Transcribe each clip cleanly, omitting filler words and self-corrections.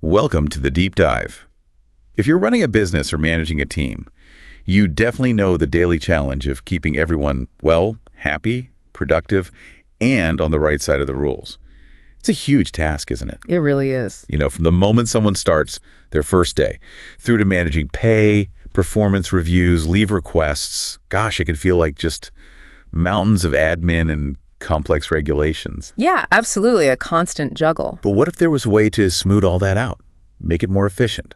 Welcome to the Deep Dive. If you're running a business or managing a team, you definitely know the daily challenge of keeping everyone well, happy, productive, and on the right side of the rules. It's a huge task, isn't it? It really is. From the moment someone starts their first day through to managing pay, performance reviews, leave requests. Gosh, it can feel like just mountains of admin and complex regulations. Yeah, absolutely. A constant juggle. But what if there was a way to smooth all that out, make it more efficient?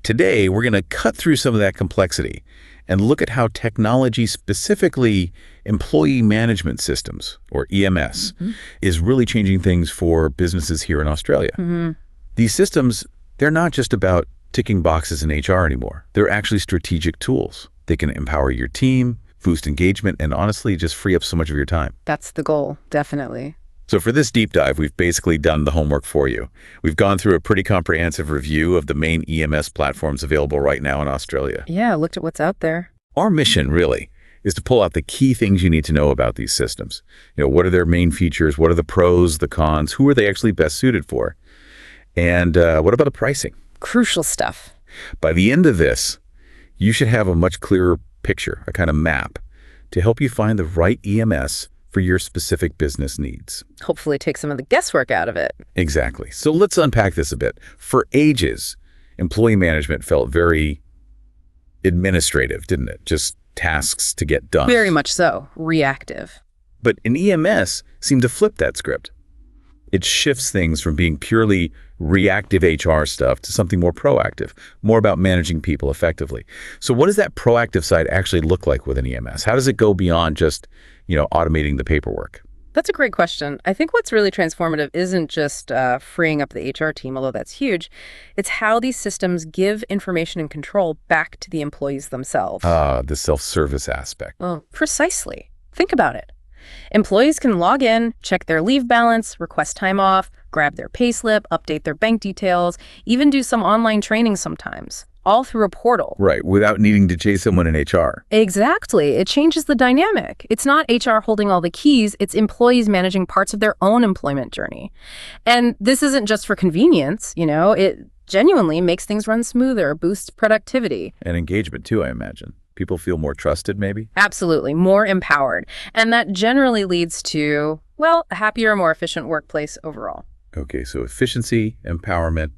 Today, we're going to cut through some of that complexity and look at how technology, specifically employee management systems, or EMS, is really changing things for businesses here in Australia. These systems, they're not just about ticking boxes in HR anymore. They're actually strategic tools. They can empower your team, boost engagement, and honestly, just free up so much of your time. That's the goal, definitely. So for this deep dive, we've basically done the homework for you. We've gone through a pretty comprehensive review of the main EMS platforms available right now in Australia. Yeah, looked at what's out there. Our mission, really, is to pull out the key things you need to know about these systems. What are their main features? What are the pros, the cons? Who are they actually best suited for? And what about the pricing? Crucial stuff. By the end of this, you should have a much clearer picture, a kind of map, to help you find the right EMS for your specific business needs. Hopefully take some of the guesswork out of it. Exactly. So let's unpack this a bit. For ages, employee management felt very administrative, didn't it? Just tasks to get done. Very much so. Reactive. But an EMS seemed to flip that script. It shifts things from being purely reactive HR stuff to something more proactive, more about managing people effectively. So what does that proactive side actually look like with an EMS? How does it go beyond just, automating the paperwork? That's a great question. I think what's really transformative isn't just freeing up the HR team, although that's huge. It's how these systems give information and control back to the employees themselves. The self-service aspect. Well, precisely. Think about it. Employees can log in, check their leave balance, request time off, grab their payslip, update their bank details, even do some online training sometimes, all through a portal. Right, without needing to chase someone in HR. Exactly. It changes the dynamic. It's not HR holding all the keys, it's employees managing parts of their own employment journey. And this isn't just for convenience, it genuinely makes things run smoother, boosts productivity. And engagement too, I imagine. People feel more trusted, maybe? Absolutely, more empowered. And that generally leads to, a happier, more efficient workplace overall. Okay, so efficiency, empowerment,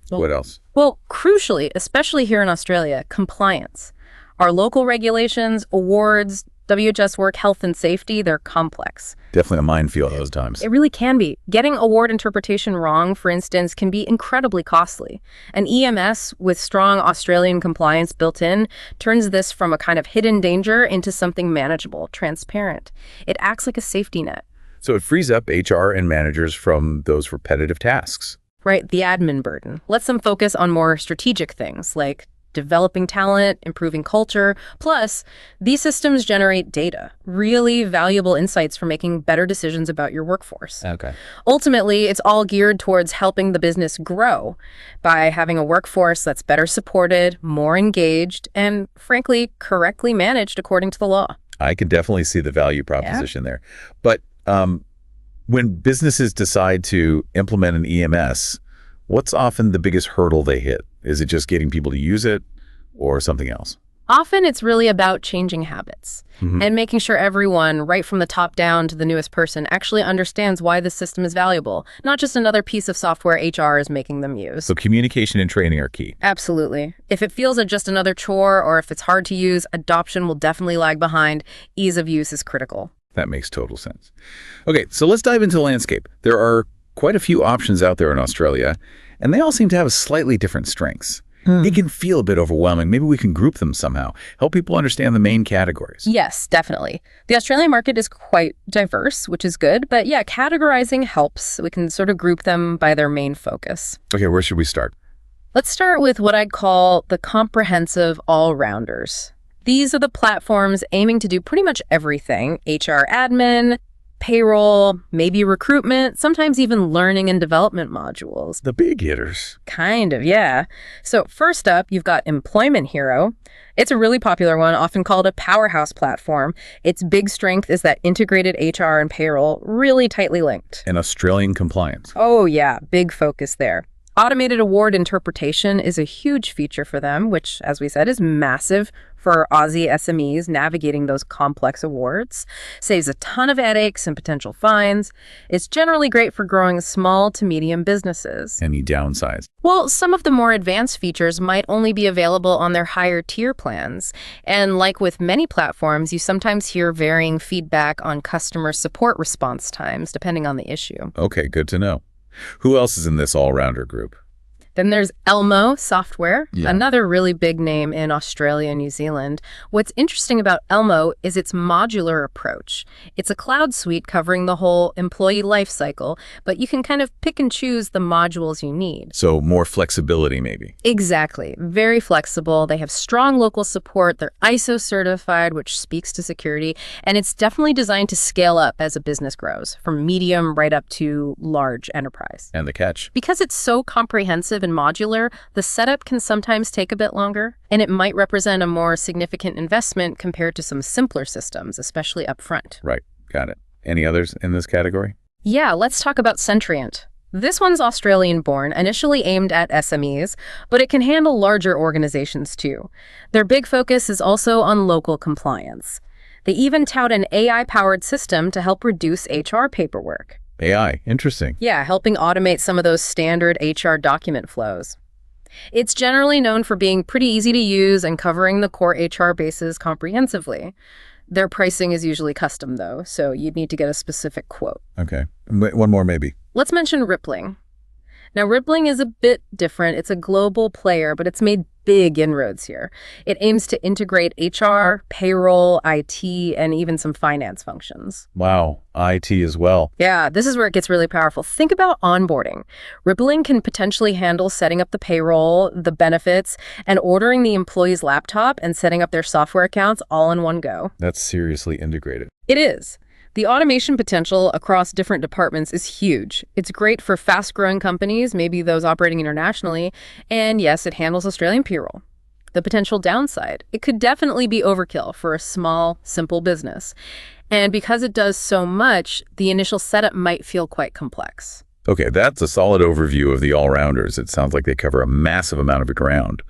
what else? Well, crucially, especially here in Australia, compliance. Our local regulations, awards, WHS work, health and safety, they're complex. Definitely a minefield those times. It really can be. Getting award interpretation wrong, for instance, can be incredibly costly. An EMS with strong Australian compliance built in turns this from a kind of hidden danger into something manageable, transparent. It acts like a safety net. So it frees up HR and managers from those repetitive tasks. Right, the admin burden. Lets them focus on more strategic things like developing talent, improving culture. Plus, these systems generate data, really valuable insights for making better decisions about your workforce. Okay. Ultimately, it's all geared towards helping the business grow by having a workforce that's better supported, more engaged, and frankly, correctly managed according to the law. I can definitely see the value proposition there. But when businesses decide to implement an EMS, what's often the biggest hurdle they hit? Is it just getting people to use it or something else? Often it's really about changing habits and making sure everyone, right from the top down to the newest person, actually understands why this system is valuable, not just another piece of software HR is making them use. So communication and training are key. Absolutely. If it feels like just another chore or if it's hard to use, adoption will definitely lag behind. Ease of use is critical. That makes total sense. Okay, so let's dive into the landscape. There are quite a few options out there in Australia, and they all seem to have slightly different strengths. It can feel a bit overwhelming. Maybe we can group them somehow, help people understand the main categories. Yes, definitely. The Australian market is quite diverse, which is good. But yeah, categorizing helps. We can sort of group them by their main focus. Okay, where should we start? Let's start with what I'd call the comprehensive all-rounders. These are the platforms aiming to do pretty much everything: HR admin, payroll, maybe recruitment, sometimes even learning and development modules. The big hitters. Kind of, yeah. So first up, you've got Employment Hero. It's a really popular one, often called a powerhouse platform. Its big strength is that integrated HR and payroll really tightly linked. And Australian compliance. Oh yeah, big focus there. Automated award interpretation is a huge feature for them, which, as we said, is massive for Aussie SMEs navigating those complex awards. Saves a ton of headaches and potential fines. It's generally great for growing small to medium businesses. Any downsides? Well, some of the more advanced features might only be available on their higher tier plans. And like with many platforms, you sometimes hear varying feedback on customer support response times, depending on the issue. Okay, good to know. Who else is in this all-rounder group? Then there's Elmo Software, Yeah. another really big name in Australia and New Zealand. What's interesting about Elmo is its modular approach. It's a cloud suite covering the whole employee life cycle, but you can kind of pick and choose the modules you need. So more flexibility, maybe. Exactly. Very flexible. They have strong local support. They're ISO certified, which speaks to security. And it's definitely designed to scale up as a business grows, from medium right up to large enterprise. And the catch? Because it's so comprehensive and modular, the setup can sometimes take a bit longer, and it might represent a more significant investment compared to some simpler systems, especially upfront. Right, got it. Any others in this category? Yeah, let's talk about Sentrient. This one's Australian-born, initially aimed at SMEs, but it can handle larger organizations too. Their big focus is also on local compliance. They even tout an AI-powered system to help reduce HR paperwork. AI, interesting. Yeah, helping automate some of those standard HR document flows. It's generally known for being pretty easy to use and covering the core HR bases comprehensively. Their pricing is usually custom, though, so you'd need to get a specific quote. Okay, one more maybe. Let's mention Rippling. Now, Rippling is a bit different. It's a global player, but it's made big inroads here. It aims to integrate HR, payroll, IT, and even some finance functions. Wow, IT as well. Yeah, this is where it gets really powerful. Think about onboarding. Rippling can potentially handle setting up the payroll, the benefits, and ordering the employee's laptop and setting up their software accounts all in one go. That's seriously integrated. It is. The automation potential across different departments is huge. It's great for fast-growing companies, maybe those operating internationally, and yes, it handles Australian payroll. The potential downside, it could definitely be overkill for a small, simple business. And because it does so much, the initial setup might feel quite complex. Okay, that's a solid overview of the all-rounders. It sounds like they cover a massive amount of ground.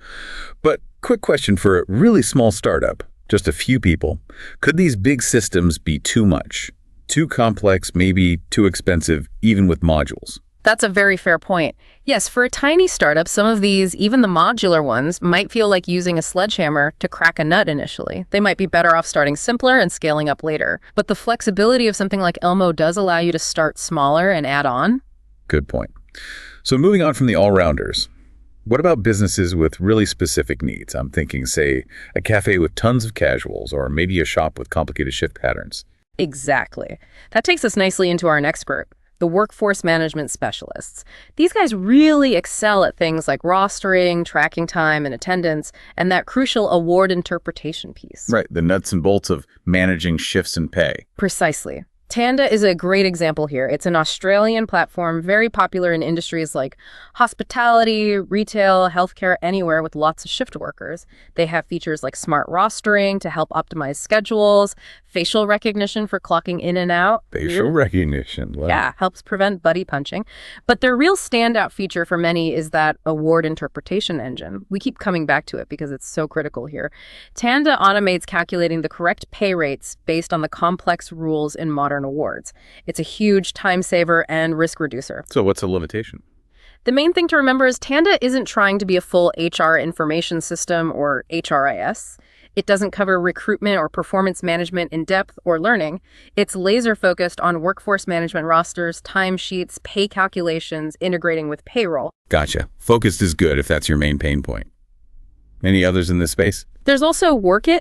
But quick question for a really small startup, just a few people. Could these big systems be too much? Too complex, maybe too expensive, even with modules? That's a very fair point. Yes, for a tiny startup, some of these, even the modular ones, might feel like using a sledgehammer to crack a nut initially. They might be better off starting simpler and scaling up later. But the flexibility of something like Elmo does allow you to start smaller and add on. Good point. So moving on from the all-rounders, what about businesses with really specific needs? I'm thinking, say, a cafe with tons of casuals, or maybe a shop with complicated shift patterns. Exactly. That takes us nicely into our next group, the workforce management specialists. These guys really excel at things like rostering, tracking time and attendance, and that crucial award interpretation piece. Right, the nuts and bolts of managing shifts and pay. Precisely. Tanda is a great example here. It's an Australian platform, very popular in industries like hospitality, retail, healthcare, anywhere with lots of shift workers. They have features like smart rostering to help optimize schedules, facial recognition for clocking in and out. Facial recognition. Wow. Yeah, helps prevent buddy punching. But their real standout feature for many is that award interpretation engine. We keep coming back to it because it's so critical here. Tanda automates calculating the correct pay rates based on the complex rules in modern awards. It's a huge time saver and risk reducer. So what's the limitation? The main thing to remember is Tanda isn't trying to be a full HR information system or HRIS. It doesn't cover recruitment or performance management in depth or learning. It's laser focused on workforce management rosters, timesheets, pay calculations, integrating with payroll. Gotcha. Focused is good if that's your main pain point. Any others in this space? There's also Workit.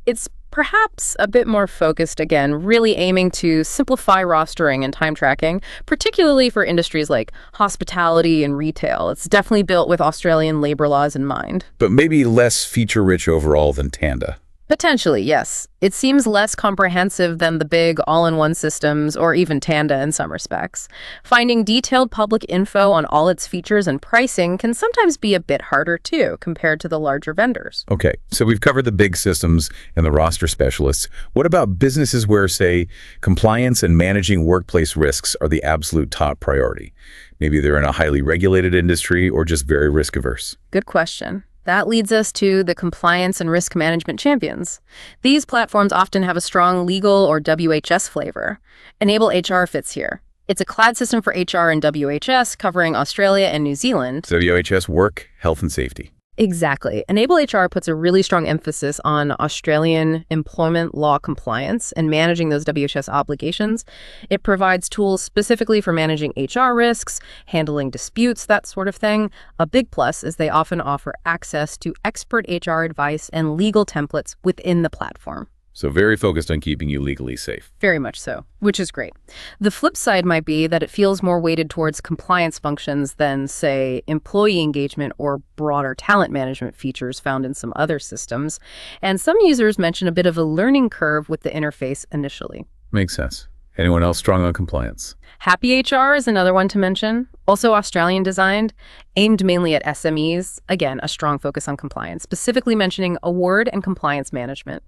It's perhaps a bit more focused, again, really aiming to simplify rostering and time tracking, particularly for industries like hospitality and retail. It's definitely built with Australian labor laws in mind. But maybe less feature-rich overall than Tanda. Potentially, yes. It seems less comprehensive than the big all-in-one systems or even Tanda in some respects. Finding detailed public info on all its features and pricing can sometimes be a bit harder too, compared to the larger vendors. Okay, so we've covered the big systems and the roster specialists. What about businesses where, say, compliance and managing workplace risks are the absolute top priority? Maybe they're in a highly regulated industry or just very risk-averse. Good question. That leads us to the compliance and risk management champions. These platforms often have a strong legal or WHS flavor. Enable HR fits here. It's a cloud system for HR and WHS covering Australia and New Zealand. WHS work, health and safety. Exactly. Enable HR puts a really strong emphasis on Australian employment law compliance and managing those WHS obligations. It provides tools specifically for managing HR risks, handling disputes, that sort of thing. A big plus is they often offer access to expert HR advice and legal templates within the platform. So very focused on keeping you legally safe. Very much so, which is great. The flip side might be that it feels more weighted towards compliance functions than, say, employee engagement or broader talent management features found in some other systems. And some users mention a bit of a learning curve with the interface initially. Makes sense. Anyone else strong on compliance? Happy HR is another one to mention, also Australian designed, aimed mainly at SMEs. Again, a strong focus on compliance, specifically mentioning award and compliance management.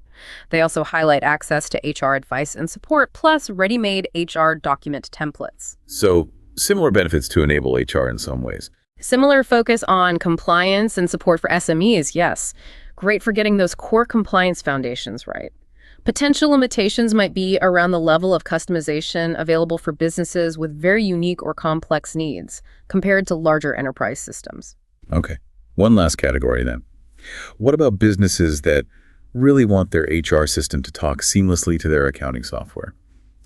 They also highlight access to HR advice and support, plus ready-made HR document templates. So similar benefits to Enable HR in some ways. Similar focus on compliance and support for SMEs, yes. Great for getting those core compliance foundations right. Potential limitations might be around the level of customization available for businesses with very unique or complex needs compared to larger enterprise systems. Okay. One last category then. What about businesses that really want their HR system to talk seamlessly to their accounting software?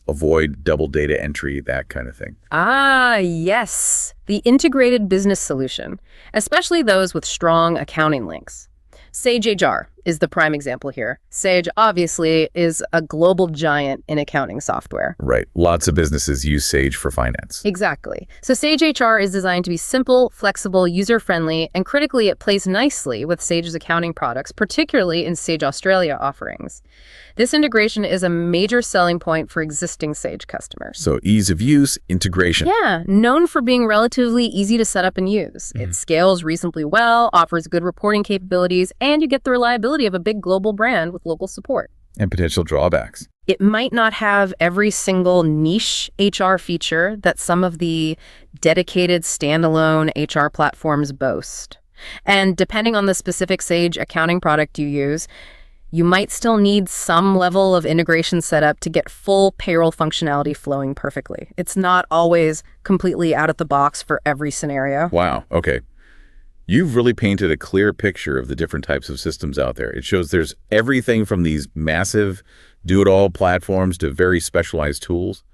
Avoid double data entry, that kind of thing. Ah, yes. The integrated business solution, especially those with strong accounting links. Sage HR is the prime example here. Sage, obviously, is a global giant in accounting software. Right. Lots of businesses use Sage for finance. Exactly. So Sage HR is designed to be simple, flexible, user-friendly, and critically, it plays nicely with Sage's accounting products, particularly in Sage Australia offerings. This integration is a major selling point for existing Sage customers. So ease of use, integration. Yeah, known for being relatively easy to set up and use. It scales reasonably well, offers good reporting capabilities, and you get the reliability of a big global brand with local support. And potential drawbacks. It might not have every single niche HR feature that some of the dedicated standalone HR platforms boast. And depending on the specific Sage accounting product you use, you might still need some level of integration set up to get full payroll functionality flowing perfectly. It's not always completely out of the box for every scenario. Wow. Okay. You've really painted a clear picture of the different types of systems out there. It shows there's everything from these massive do-it-all platforms to very specialized tools.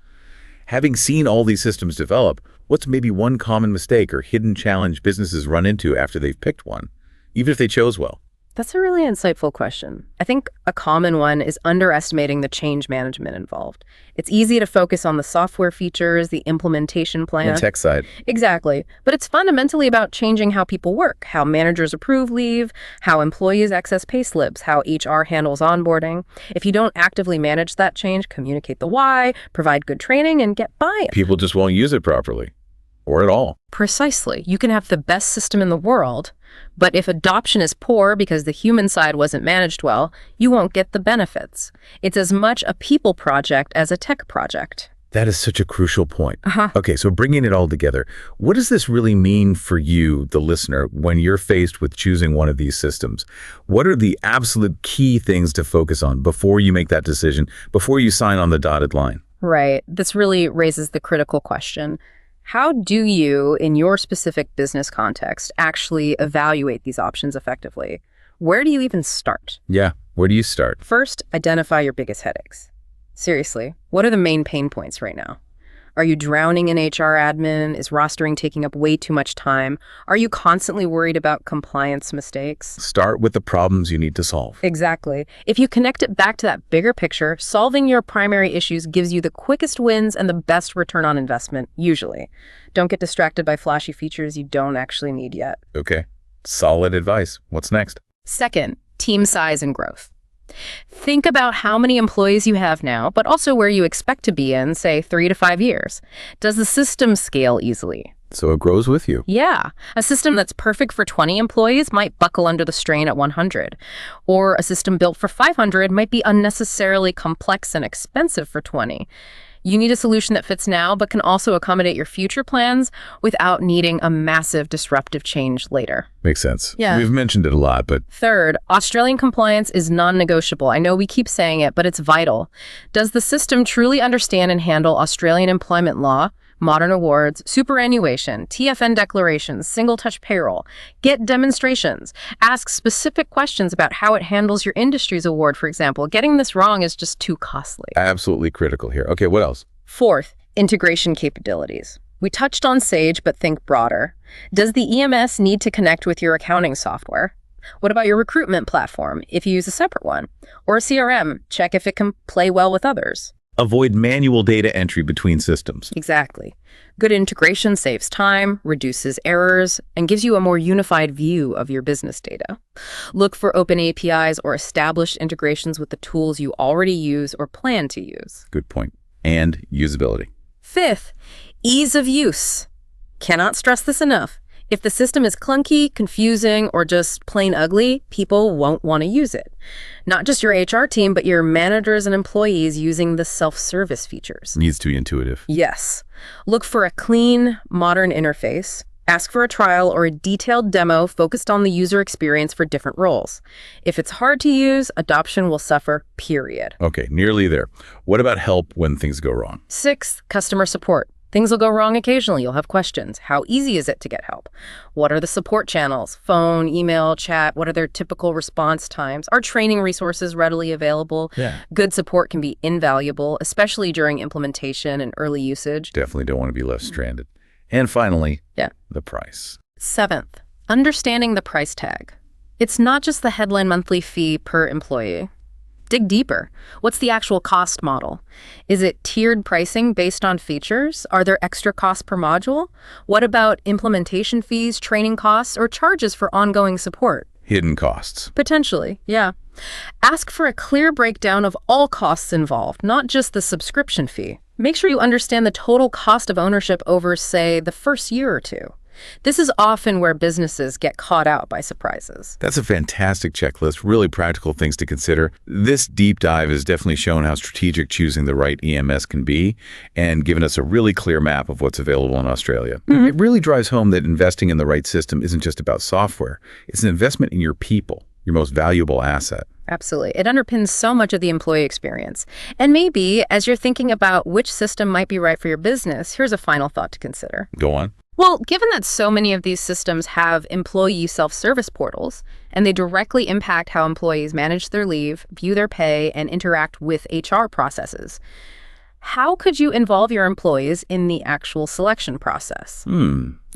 Having seen all these systems develop, what's maybe one common mistake or hidden challenge businesses run into after they've picked one, even if they chose well? That's a really insightful question. I think a common one is underestimating the change management involved. It's easy to focus on the software features, the implementation plan. The tech side. Exactly. But it's fundamentally about changing how people work, how managers approve leave, how employees access pay slips, how HR handles onboarding. If you don't actively manage that change, communicate the why, provide good training, and get buy-in. People just won't use it properly. Or at all. Precisely. You can have the best system in the world, but if adoption is poor because the human side wasn't managed well, you won't get the benefits. It's as much a people project as a tech project. That is such a crucial point. Okay, so bringing it all together, what does this really mean for you, the listener, when you're faced with choosing one of these systems? What are the absolute key things to focus on before you make that decision, before you sign on the dotted line? Right. This really raises the critical question. How do you, in your specific business context, actually evaluate these options effectively? Where do you even start? Yeah, where do you start? First, identify your biggest headaches. Seriously, what are the main pain points right now? Are you drowning in HR admin? Is rostering taking up way too much time? Are you constantly worried about compliance mistakes? Start with the problems you need to solve. Exactly. If you connect it back to that bigger picture, solving your primary issues gives you the quickest wins and the best return on investment, usually. Don't get distracted by flashy features you don't actually need yet. Okay. Solid advice. What's next? Second, team size and growth. Think about how many employees you have now, but also where you expect to be in, say, 3 to 5 years. Does the system scale easily? So it grows with you. Yeah. A system that's perfect for 20 employees might buckle under the strain at 100. Or a system built for 500 might be unnecessarily complex and expensive for 20. You need a solution that fits now, but can also accommodate your future plans without needing a massive disruptive change later. Makes sense. Yeah. We've mentioned it a lot, but Third, Australian compliance is non-negotiable. I know we keep saying it, but it's vital. Does the system truly understand and handle Australian employment law, modern awards, superannuation, TFN declarations, single-touch payroll? Get demonstrations. Ask specific questions about how it handles your industry's award, for example. Getting this wrong is just too costly. absolutely critical here. Okay, what else? Fourth, integration capabilities. We touched on Sage, but think broader. Does the EMS need to connect with your accounting software? What about your recruitment platform, if you use a separate one? Or a CRM, check if it can play well with others. Avoid manual data entry between systems. Exactly. Good integration saves time, reduces errors, and gives you a more unified view of your business data. Look for open APIs or established integrations with the tools you already use or plan to use. Good point. And usability. Fifth, ease of use. Cannot stress this enough. If the system is clunky, confusing, or just plain ugly, people won't want to use it. Not just your HR team, but your managers and employees using the self-service features. Needs to be intuitive. Yes. Look for a clean, modern interface. Ask for a trial or a detailed demo focused on the user experience for different roles. If it's hard to use, adoption will suffer, period. Okay, nearly there. What about help when things go wrong? Sixth, customer support. Things will go wrong occasionally. You'll have questions. How easy is it to get help? What are the support channels? Phone, email, chat? What are their typical response times? Are training resources readily available? Yeah. Good support can be invaluable, especially during implementation and early usage. Definitely don't want to be left stranded. And finally, Yeah. the price. Seventh, understanding the price tag. It's not just the headline monthly fee per employee. Dig deeper. What's the actual cost model? Is it tiered pricing based on features? Are there extra costs per module? What about implementation fees, training costs, or charges for ongoing support? Hidden costs. Potentially, yeah. Ask for a clear breakdown of all costs involved, not just the subscription fee. Make sure you understand the total cost of ownership over, say, the first year or two. This is often where businesses get caught out by surprises. That's a fantastic checklist, really practical things to consider. This deep dive has definitely shown how strategic choosing the right EMS can be and given us a really clear map of what's available in Australia. It really drives home that investing in the right system isn't just about software. It's an investment in your people, your most valuable asset. Absolutely. It underpins so much of the employee experience. And maybe, as you're thinking about which system might be right for your business, here's a final thought to consider. Go on. Well, given that so many of these systems have employee self-service portals, and they directly impact how employees manage their leave, view their pay, and interact with HR processes, how could you involve your employees in the actual selection process?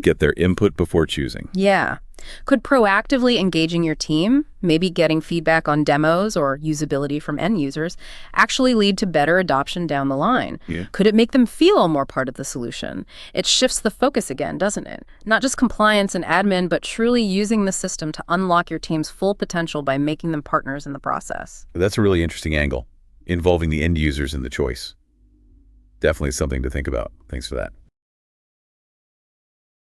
Get their input before choosing. Yeah. Could proactively engaging your team, maybe getting feedback on demos or usability from end users, actually lead to better adoption down the line? Yeah. Could it make them feel more part of the solution? It shifts the focus again, doesn't it? Not just compliance and admin, but truly using the system to unlock your team's full potential by making them partners in the process. That's a really interesting angle, involving the end users in the choice. Definitely something to think about. Thanks for that.